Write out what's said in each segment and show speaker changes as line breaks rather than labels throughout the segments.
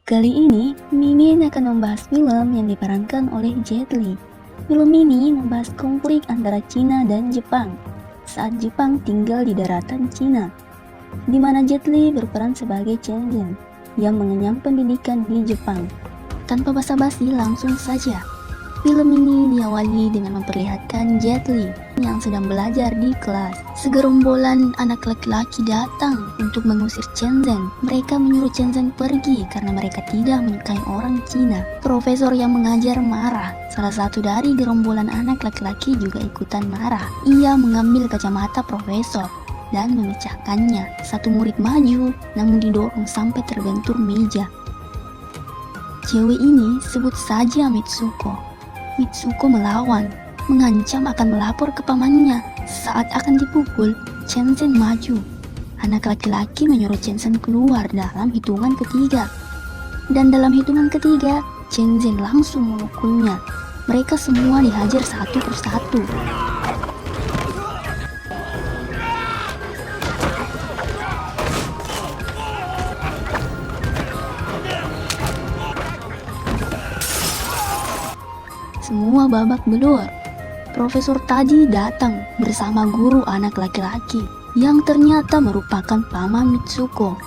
Kali ini, Mimin akan membahas film yang diperankan oleh Jet Li. Film ini membahas konflik antara Cina dan Jepang saat Jepang tinggal di daratan Cina, di mana Jet Li berperan sebagai Chen Zhen yang mengenyam pendidikan di Jepang. Tanpa basa-basi, langsung saja. Film ini diawali dengan memperlihatkan Jet Li yang sedang belajar di kelas. Segerombolan anak laki-laki datang untuk mengusir Chen Zhen. Mereka menyuruh Chen Zhen pergi karena mereka tidak menyukai orang Cina. Profesor yang mengajar marah. Salah satu dari gerombolan anak laki-laki juga ikutan marah. Ia mengambil kacamata profesor dan memecahkannya. Satu murid maju, namun didorong sampai terbentur meja. Cewek ini sebut saja Mitsuko. Mitsuko melawan, mengancam akan melapor ke pamannya. Saat akan dipukul, Chen Zhen maju. Anak laki-laki menyuruh Chen Zhen keluar dalam hitungan ketiga. Dan dalam hitungan ketiga, Chen Zhen langsung memukulnya. Mereka semua dihajar satu persatu. Semua babak belur. Profesor tadi datang bersama guru anak laki-laki yang ternyata merupakan paman Mitsuko.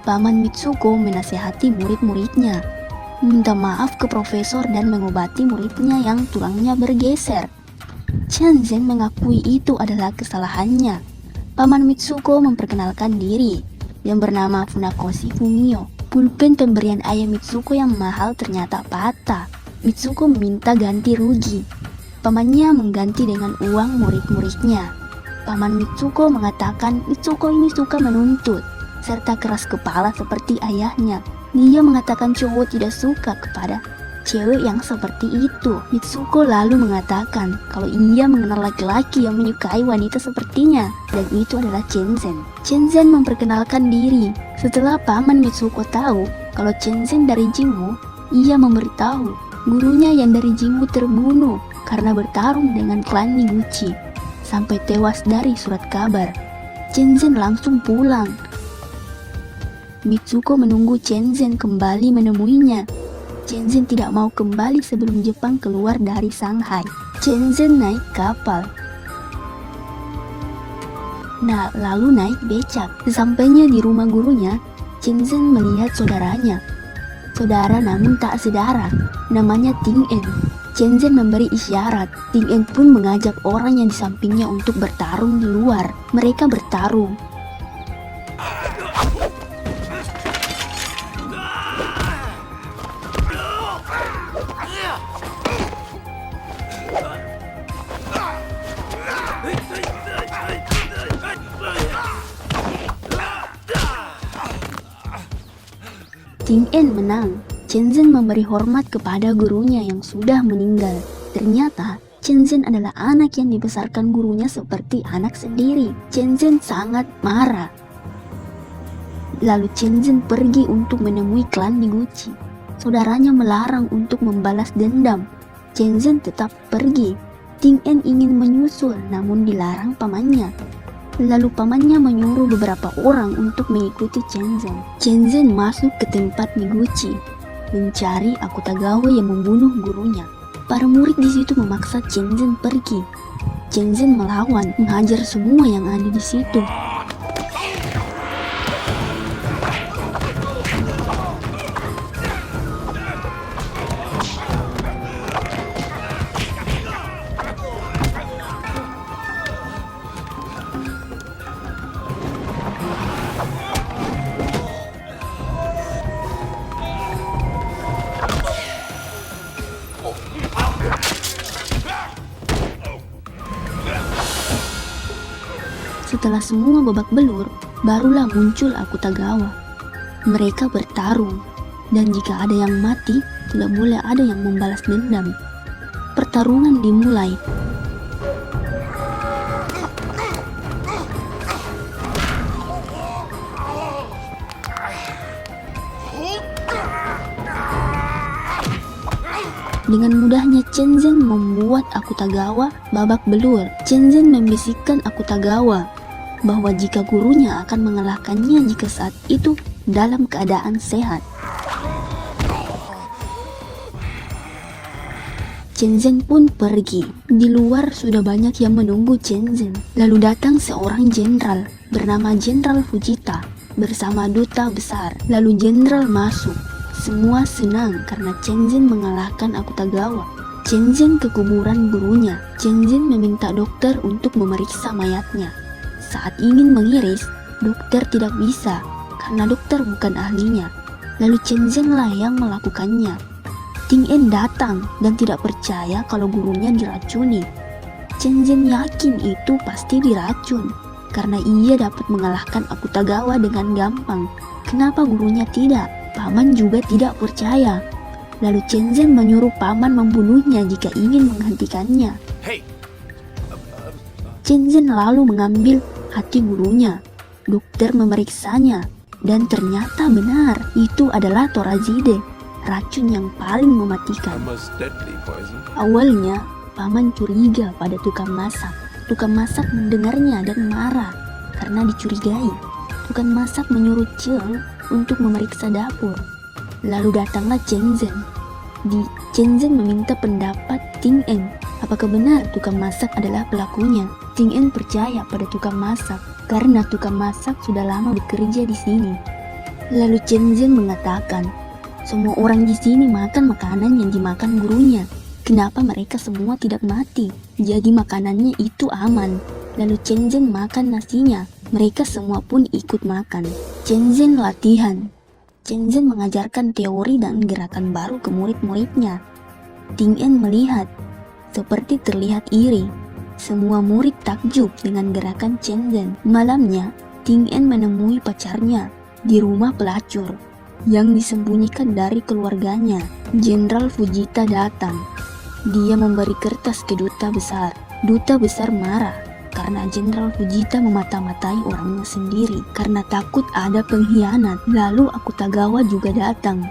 Paman Mitsuko menasihati murid-muridnya, minta maaf ke profesor dan mengobati muridnya yang tulangnya bergeser. Chen Zhen mengakui itu adalah kesalahannya. Paman Mitsuko memperkenalkan diri, yang bernama Funakoshi Fumio. Pulpen pemberian ayah Mitsuko yang mahal ternyata patah. Mitsuko meminta ganti rugi. Pamannya mengganti dengan uang murid-muridnya. Paman Mitsuko mengatakan Mitsuko ini suka menuntut, serta keras kepala seperti ayahnya. Dia mengatakan cowok tidak suka kepada cewek yang seperti itu. Mitsuko lalu mengatakan kalau ia mengenal laki-laki yang menyukai wanita sepertinya, dan itu adalah Chen Zhen. Chen Zhen memperkenalkan diri. Setelah paman Mitsuko tahu kalau Chen Zhen dari Jingwu, ia memberitahu gurunya yang dari Jingwu terbunuh karena bertarung dengan klan Niguchi, sampai tewas dari surat kabar. Chen Zhen langsung pulang. Mitsuko menunggu Chen Zhen kembali menemuinya. Chen Zhen tidak mau kembali sebelum Jepang keluar dari Shanghai. Chen Zhen naik kapal. Lalu naik becak. Sesampainya di rumah gurunya, Chen Zhen melihat saudaranya. Saudara namun tak sedara, namanya Ting En. Chen Zhen memberi isyarat. Ting En pun mengajak orang yang di sampingnya untuk bertarung di luar. Mereka bertarung. Ting En menang. Chen Zhen memberi hormat kepada gurunya yang sudah meninggal. Ternyata Chen Zhen adalah anak yang dibesarkan gurunya seperti anak sendiri. Chen Zhen sangat marah. Lalu Chen Zhen pergi untuk menemui klan Niguchi. Saudaranya melarang untuk membalas dendam. Chen Zhen tetap pergi. Ting En ingin menyusul namun dilarang pamannya. Lalu pamannya menyuruh beberapa orang untuk mengikuti Chen Zhen. Chen Zhen masuk ke tempat Niguchi, mencari Akutagawa yang membunuh gurunya. Para murid di situ memaksa Chen Zhen pergi. Chen Zhen melawan, menghajar semua yang ada di situ. Setelah semua babak belur, barulah muncul Akutagawa. Mereka bertarung, dan jika ada yang mati, tidak boleh ada yang membalas dendam. Pertarungan dimulai. Dengan mudahnya Chen Zhen membuat Akutagawa babak belur. Chen Zhen membisikkan Akutagawa bahwa jika gurunya akan mengalahkannya jika saat itu dalam keadaan sehat. Chen Zhen pun pergi. Di luar sudah banyak yang menunggu Chen Zhen. Lalu datang seorang jenderal bernama Jenderal Fujita bersama duta besar. Lalu jenderal masuk. Semua senang karena Chen Zhen mengalahkan Akutagawa. Chen Zhen ke kuburan gurunya. Chen Zhen meminta dokter untuk memeriksa mayatnya. Saat ingin mengiris, dokter tidak bisa karena dokter bukan ahlinya. Lalu Chen Zhen lah yang melakukannya. Ting En datang dan tidak percaya kalau gurunya diracuni. Chen Zhen yakin itu pasti diracun karena ia dapat mengalahkan Akutagawa dengan gampang. Kenapa gurunya tidak? Paman juga tidak percaya. Lalu Chen Zhen menyuruh paman membunuhnya jika ingin menghentikannya. Chen Zhen lalu mengambil hati gurunya. Dokter memeriksanya dan ternyata benar itu adalah Torazide, racun yang paling mematikan. Awalnya paman curiga pada tukang masak. Tukang masak mendengarnya dan marah karena dicurigai. Tukang masak menyuruh Cheng untuk memeriksa dapur. Lalu datanglah Chen Zhen. Chen Zhen meminta pendapat Ting En. Apakah benar tukang masak adalah pelakunya? Ting En percaya pada tukang masak karena tukang masak sudah lama bekerja di sini. Lalu Chen Zhen mengatakan, semua orang di sini makan makanan yang dimakan gurunya. Kenapa mereka semua tidak mati? Jadi makanannya itu aman. Lalu Chen Zhen makan nasinya. Mereka semua pun ikut makan. Chen Zhen latihan. Chen Zhen mengajarkan teori dan gerakan baru ke murid-muridnya. Ting En melihat, seperti terlihat iri. Semua murid takjub dengan gerakan Chen Zhen. Malamnya, Ting En menemui pacarnya di rumah pelacur yang disembunyikan dari keluarganya. Jenderal Fujita datang. Dia memberi kertas ke duta besar. Duta besar marah karena Jenderal Fujita memata-matai orangnya sendiri karena takut ada pengkhianat. Lalu Akutagawa juga datang,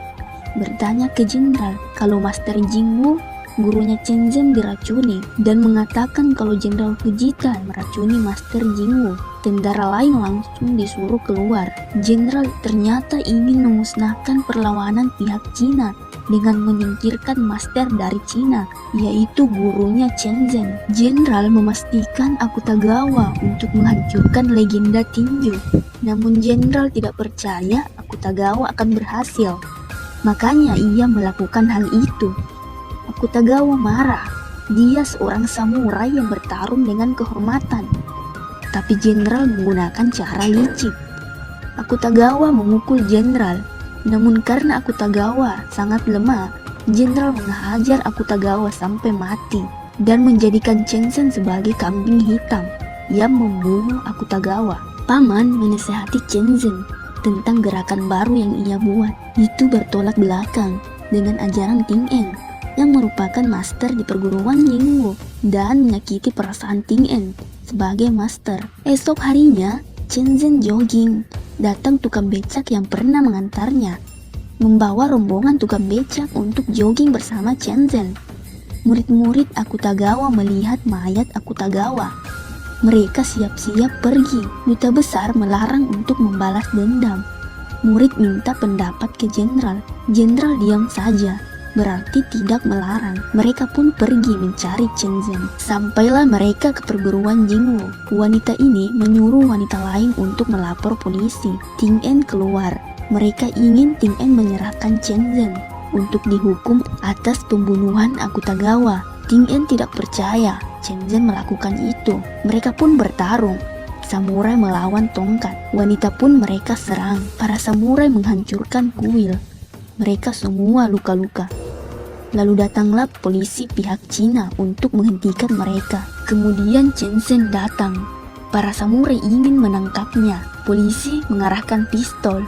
bertanya ke jenderal kalau Master Jingwu, gurunya Chen Zhen, diracuni dan mengatakan kalau Jenderal Fujita meracuni Master Jingwu. Tentara lain langsung disuruh keluar. Jenderal ternyata ingin memusnahkan perlawanan pihak Cina dengan menyingkirkan master dari Cina, yaitu gurunya Chen Zhen. Jenderal memastikan Akutagawa untuk menghancurkan legenda tinju. Namun jenderal tidak percaya Akutagawa akan berhasil. Makanya ia melakukan hal itu. Akutagawa marah. Dia seorang samurai yang bertarung dengan kehormatan. Tapi jenderal menggunakan cara licik. Akutagawa memukul jenderal. Namun karena Akutagawa sangat lemah, jenderal menghajar Akutagawa sampai mati dan menjadikan Chen Zhen sebagai kambing hitam yang membunuh Akutagawa. Paman menasihati Chen Zhen tentang gerakan baru yang ia buat. Itu bertolak belakang dengan ajaran Ting En yang merupakan master di perguruan Jingwu dan menyakiti perasaan Ting En sebagai master. Esok harinya, Chen Zhen jogging. Datang tukang becak yang pernah mengantarnya, membawa rombongan tukang becak untuk jogging bersama Chen Zhen. Murid-murid Akutagawa melihat mayat Akutagawa. Mereka siap-siap pergi. Duta besar melarang untuk membalas dendam. Murid minta pendapat ke jenderal. Jenderal diam saja, berarti tidak melarang. Mereka pun pergi mencari Chen Zhen. Sampailah mereka ke perguruan Jingwu. Wanita ini menyuruh wanita lain untuk melapor polisi. Ting En keluar. Mereka ingin Ting En menyerahkan Chen Zhen untuk dihukum atas pembunuhan Akutagawa. Ting En tidak percaya Chen Zhen melakukan itu. Mereka pun bertarung. Samurai melawan tongkat. Wanita pun mereka serang. Para samurai menghancurkan kuil. Mereka semua luka-luka. Lalu datanglah polisi pihak Cina untuk menghentikan mereka. Kemudian Chen Zhen datang. Para samurai ingin menangkapnya. Polisi mengarahkan pistol,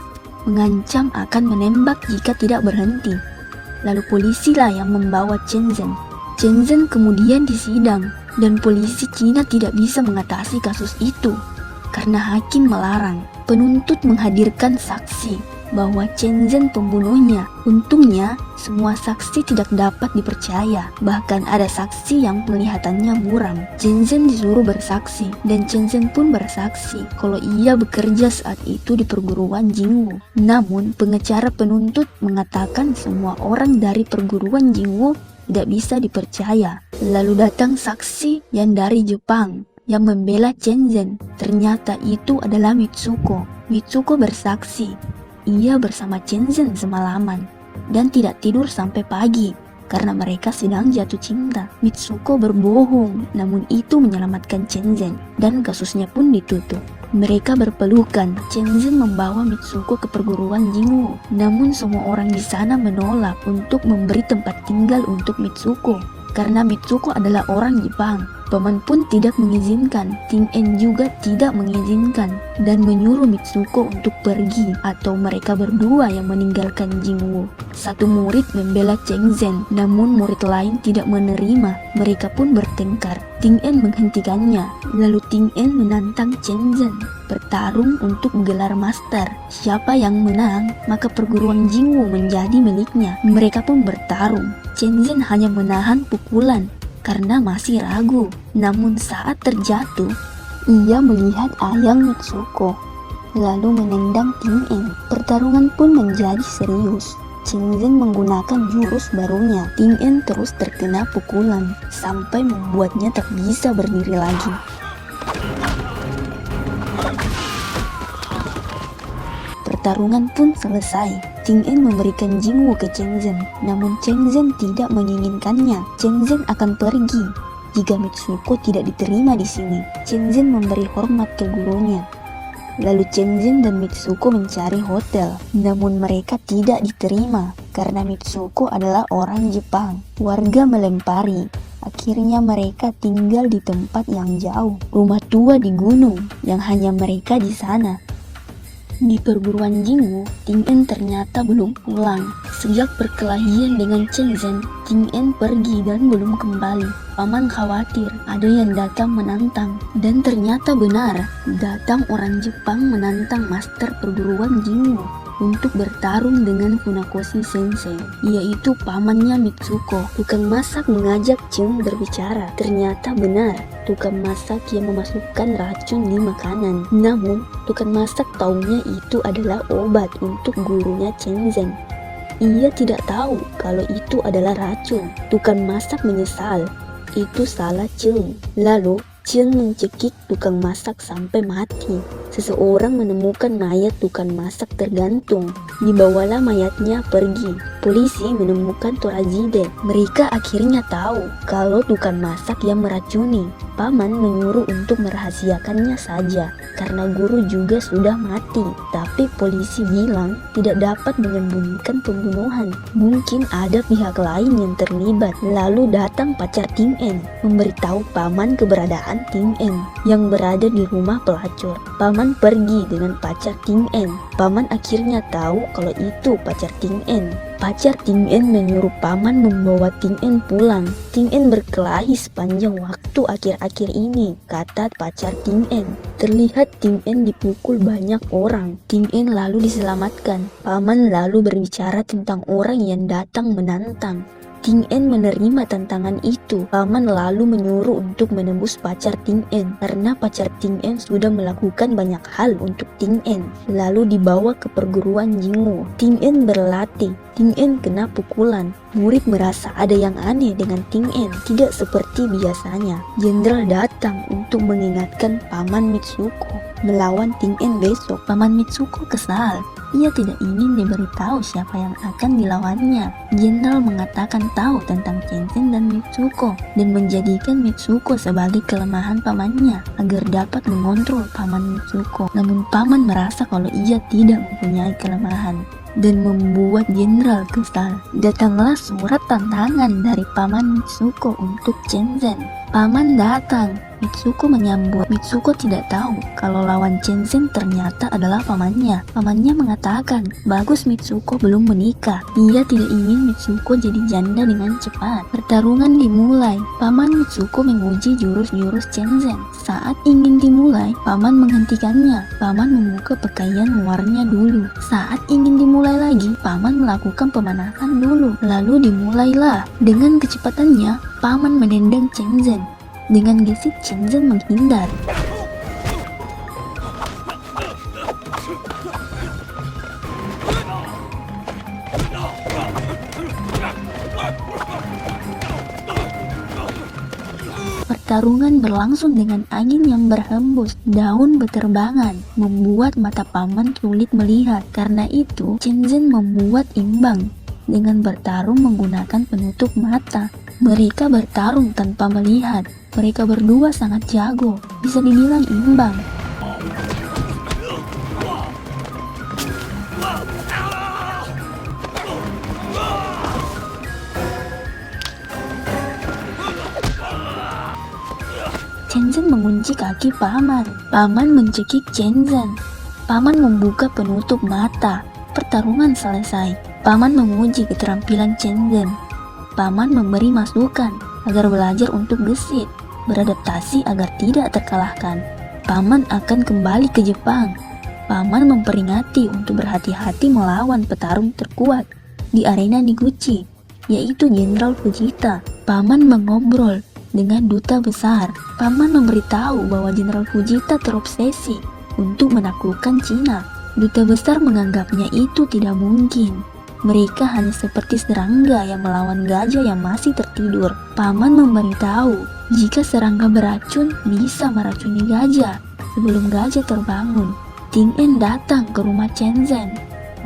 mengancam akan menembak jika tidak berhenti. Lalu polisilah yang membawa Chen Zhen. Chen Zhen kemudian disidang dan polisi Cina tidak bisa mengatasi kasus itu karena hakim melarang. Penuntut menghadirkan saksi bahwa Chen Zhen pembunuhnya. Untungnya, semua saksi tidak dapat dipercaya. Bahkan ada saksi yang melihatannya buram. Chen Zhen disuruh bersaksi, dan Chen Zhen pun bersaksi kalau ia bekerja saat itu di perguruan Jingwu. Namun, pengacara penuntut mengatakan semua orang dari perguruan Jingwu tidak bisa dipercaya. Lalu datang saksi yang dari Jepang yang membela Chen Zhen. Ternyata itu adalah Mitsuko. Mitsuko bersaksi, ia bersama Chen Zhen semalaman dan tidak tidur sampai pagi karena mereka sedang jatuh cinta. Mitsuko berbohong, namun itu menyelamatkan Chen Zhen dan kasusnya pun ditutup. Mereka berpelukan. Chen Zhen membawa Mitsuko ke perguruan Jinwoo, namun semua orang di sana menolak untuk memberi tempat tinggal untuk Mitsuko karena Mitsuko adalah orang Jepang. Paman pun tidak mengizinkan, Ting En juga tidak mengizinkan dan menyuruh Mitsuko untuk pergi atau mereka berdua yang meninggalkan Jinwoo. Satu murid membela Chen Zhen, namun murid lain tidak menerima. Mereka pun bertengkar. Ting En menghentikannya, lalu Ting En menantang Chen Zhen bertarung untuk gelar master. Siapa yang menang, maka perguruan Jinwoo menjadi miliknya. Mereka pun bertarung. Chen Zhen hanya menahan pukulan karena masih ragu. Namun saat terjatuh, ia melihat ayang Mitsuko, lalu menendang Ting En. Pertarungan pun menjadi serius. Chen Zhen menggunakan jurus barunya. Ting En terus terkena pukulan sampai membuatnya tak bisa berdiri lagi. Pertarungan pun selesai. Ting En memberikan Jinwoo ke Chen Zhen, namun Chen Zhen tidak menginginkannya. Chen Zhen akan pergi jika Mitsuko tidak diterima di sini. Chen Zhen memberi hormat ke gurunya. Lalu Chen Zhen dan Mitsuko mencari hotel, namun mereka tidak diterima karena Mitsuko adalah orang Jepang. Warga melempari. Akhirnya mereka tinggal di tempat yang jauh, rumah tua di gunung yang hanya mereka di sana. Di perguruan Jinwoo, Ting En ternyata belum pulang. Sejak perkelahian dengan Chen Zhen, Ting En pergi dan belum kembali. Paman khawatir ada yang datang menantang, dan ternyata benar. Datang orang Jepang menantang master perguruan Jinwoo untuk bertarung dengan Funakoshi Sensei, yaitu pamannya Mitsuko. Tukang masak mengajak Chung berbicara. Ternyata benar, tukang masak yang memasukkan racun di makanan. Namun, tukang masak taunya itu adalah obat untuk gurunya Chen Zhen. Ia tidak tahu kalau itu adalah racun. Tukang masak menyesal. Itu salah Chung. Lalu, Chung mencekik tukang masak sampai mati. Seseorang menemukan mayat tukang masak tergantung. Dibawalah mayatnya pergi. Polisi menemukan Torajide. Mereka akhirnya tahu kalau tukang masak yang meracuni. Paman menyuruh untuk merahasiakannya saja karena guru juga sudah mati. Tapi polisi bilang tidak dapat menyembunyikan pembunuhan. Mungkin ada pihak lain yang terlibat. Lalu datang pacar Ting En memberitahu paman keberadaan Ting En yang berada di rumah pelacur. Paman pergi dengan pacar Ting En. Paman akhirnya tahu kalau itu pacar Ting En. Pacar Ting En menyuruh paman membawa Ting En pulang. Ting En berkelahi sepanjang waktu akhir-akhir ini, kata pacar Ting En. Terlihat Ting En dipukul banyak orang. Ting En lalu diselamatkan. Paman lalu berbicara tentang orang yang datang menantang. Ting En menerima tantangan itu. Paman lalu menyuruh untuk menembus pacar Ting En karena pacar Ting En sudah melakukan banyak hal untuk Ting En. Lalu dibawa ke perguruan Jinwoo. Ting En berlatih. Ting En kena pukulan. Murid merasa ada yang aneh dengan Ting En, tidak seperti biasanya. Jenderal datang untuk mengingatkan paman Mitsuko melawan Ting En besok. Paman Mitsuko kesal. Ia tidak ingin diberitahu siapa yang akan dilawannya. Jenderal mengatakan tahu tentang Chen Zhen dan Mitsuko dan menjadikan Mitsuko sebagai kelemahan pamannya agar dapat mengontrol paman Mitsuko. Namun paman merasa kalau ia tidak mempunyai kelemahan dan membuat jenderal kesal. Datanglah surat tantangan dari paman Mitsuko untuk Chen Zhen. Paman datang. Mitsuko menyambut. Mitsuko tidak tahu kalau lawan Chen Zhen ternyata adalah pamannya. Pamannya mengatakan, bagus Mitsuko belum menikah. Ia tidak ingin Mitsuko jadi janda dengan cepat. Pertarungan dimulai. Paman Mitsuko menguji jurus-jurus Chen Zhen. Saat ingin dimulai, paman menghentikannya. Paman membuka pakaian luarnya dulu. Saat ingin dimulai lagi, paman melakukan pemanasan dulu. Lalu dimulailah. Dengan kecepatannya, paman menendang Chen Zhen. Dengan gesit Chen Zhen menghindar. Pertarungan berlangsung dengan angin yang berhembus, daun beterbangan, membuat mata paman sulit melihat. Karena itu, Chen Zhen membuat imbang dengan bertarung menggunakan penutup mata. Mereka bertarung tanpa melihat. Mereka berdua sangat jago, bisa dibilang imbang. Chen Zhen mengunci kaki paman. Paman mencekik Chen Zhen. Paman membuka penutup mata. Pertarungan selesai. Paman menguji keterampilan Chen Zhen. Paman memberi masukan agar belajar untuk gesit, beradaptasi agar tidak terkalahkan. Paman akan kembali ke Jepang. Paman memperingati untuk berhati-hati melawan petarung terkuat di arena Niguchi, yaitu Jenderal Fujita. Paman mengobrol dengan duta besar. Paman memberitahu bahwa Jenderal Fujita terobsesi untuk menaklukkan Cina. Duta besar menganggapnya itu tidak mungkin. Mereka hanya seperti serangga yang melawan gajah yang masih tertidur. Paman memberitahu jika serangga beracun bisa meracuni gajah sebelum gajah terbangun. Ting En datang ke rumah Chen Zhen,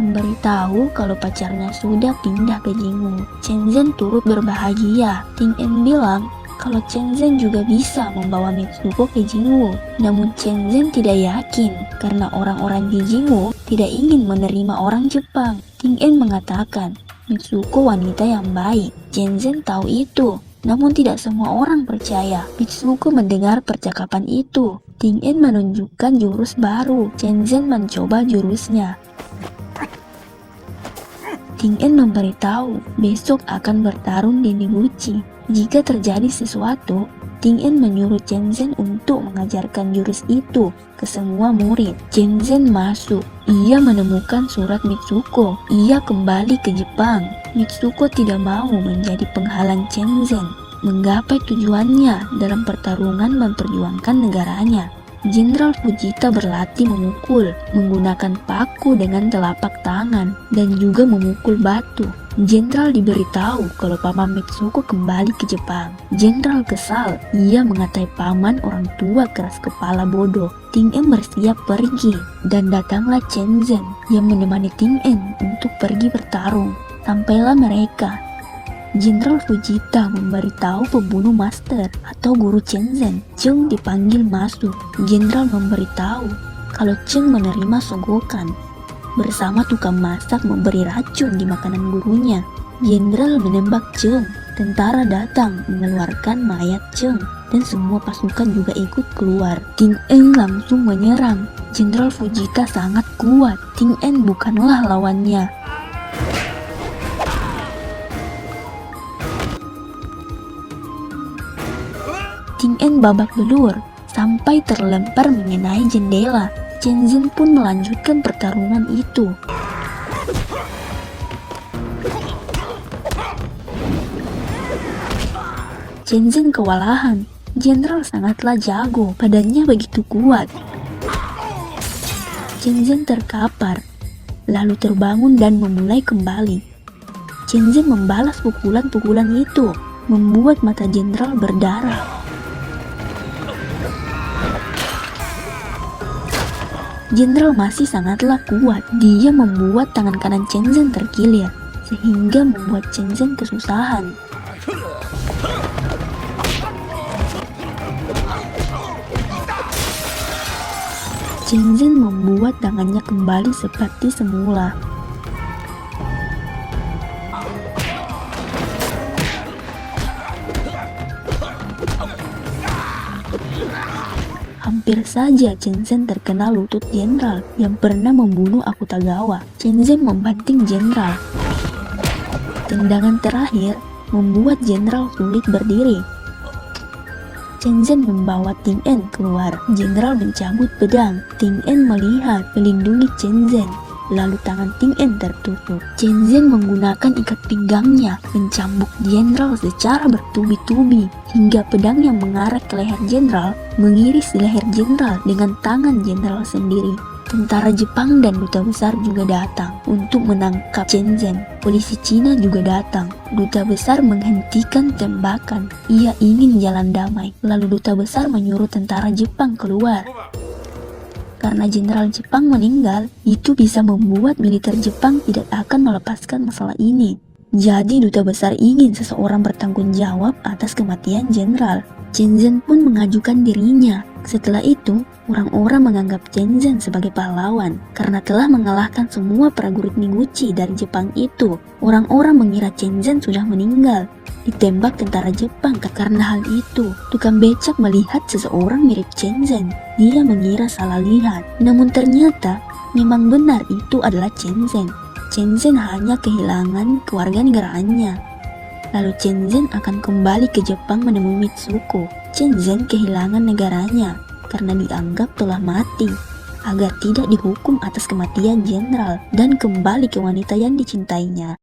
memberitahu kalau pacarnya sudah pindah ke Jingwu. Chen Zhen turut berbahagia. Ting En bilang kalau Chen Zhen juga bisa membawa Mitsuko ke Jingwu. Namun Chen Zhen tidak yakin karena orang-orang di Jingwu tidak ingin menerima orang Jepang. Ting En mengatakan Mitsuko wanita yang baik. Chen Zhen tahu itu, namun tidak semua orang percaya. Mitsuko mendengar percakapan itu. Ting En menunjukkan jurus baru. Chen Zhen mencoba jurusnya. Ting En memberitahu besok akan bertarung di Niguchi. Jika terjadi sesuatu, Ting En menyuruh Chen Zhen untuk mengajarkan jurus itu ke semua murid. Chen Zhen masuk. Ia menemukan surat Mitsuko. Ia kembali ke Jepang. Mitsuko tidak mau menjadi penghalang Chen Zhen menggapai tujuannya dalam pertarungan memperjuangkan negaranya. Jenderal Fujita berlatih memukul menggunakan paku dengan telapak tangan dan juga memukul batu. Jenderal diberitahu kalau paman Mitsuko kembali ke Jepang. Jenderal kesal. Ia mengatai paman orang tua keras kepala bodoh. Ting En bersiap pergi dan datanglah Chen Zhen yang menemani Ting En untuk pergi bertarung. Sampailah mereka. Jenderal Fujita memberitahu pembunuh master atau guru Chen Zhen. Cheng dipanggil masuk. Jenderal memberitahu kalau Cheng menerima sogokan bersama tukang masak memberi racun di makanan gurunya. Jenderal menembak Cheng. Tentara datang mengeluarkan mayat Cheng dan semua pasukan juga ikut keluar. Ting En langsung menyerang. Jenderal Fujita sangat kuat. Ting En bukanlah lawannya. Ting En babak belur sampai terlempar mengenai jendela. Chen Zhen pun melanjutkan pertarungan itu. Chen Zhen kewalahan. Jenderal sangatlah jago, badannya begitu kuat. Chen Zhen terkapar, lalu terbangun dan memulai kembali. Chen Zhen membalas pukulan-pukulan itu, membuat mata jenderal berdarah. Jenderal masih sangatlah kuat. Dia membuat tangan kanan Chen Zhen terkilir, sehingga membuat Chen Zhen kesusahan. Chen Zhen membuat tangannya kembali seperti semula. Hampir saja Chen Zhen terkena lutut jenderal yang pernah membunuh Akutagawa. Chen Zhen membanting jenderal. Tendangan terakhir membuat jenderal sulit berdiri. Chen Zhen membawa Ting En keluar. Jenderal mencabut pedang. Ting En melihat melindungi Chen Zhen. Lalu tangan Ting En tertutup. Chen Zhen menggunakan ikat pinggangnya mencambuk jenderal secara bertubi-tubi hingga pedang yang mengarah ke leher jenderal mengiris leher jenderal dengan tangan jenderal sendiri. Tentara Jepang dan duta besar juga datang untuk menangkap Chen Zhen. Polisi Cina juga datang. Duta besar menghentikan tembakan. Ia ingin jalan damai. Lalu duta besar menyuruh tentara Jepang keluar. Karena jenderal Jepang meninggal, itu bisa membuat militer Jepang tidak akan melepaskan masalah ini. Jadi duta besar ingin seseorang bertanggung jawab atas kematian jenderal. Chen Zhen pun mengajukan dirinya. Setelah itu, orang-orang menganggap Chen Zhen sebagai pahlawan karena telah mengalahkan semua prajurit Miguchi dari Jepang itu. Orang-orang mengira Chen Zhen sudah meninggal, ditembak tentara Jepang. Karena hal itu, tukang becak melihat seseorang mirip Chen Zhen. Dia mengira salah lihat, namun ternyata memang benar itu adalah Chen Zhen. Chen Zhen hanya kehilangan kewarganegaraannya. Lalu Chen Zhen akan kembali ke Jepang menemui Mitsuko. Chen Zhen kehilangan negaranya karena dianggap telah mati, agar tidak dihukum atas kematian jenderal dan kembali ke wanita yang dicintainya.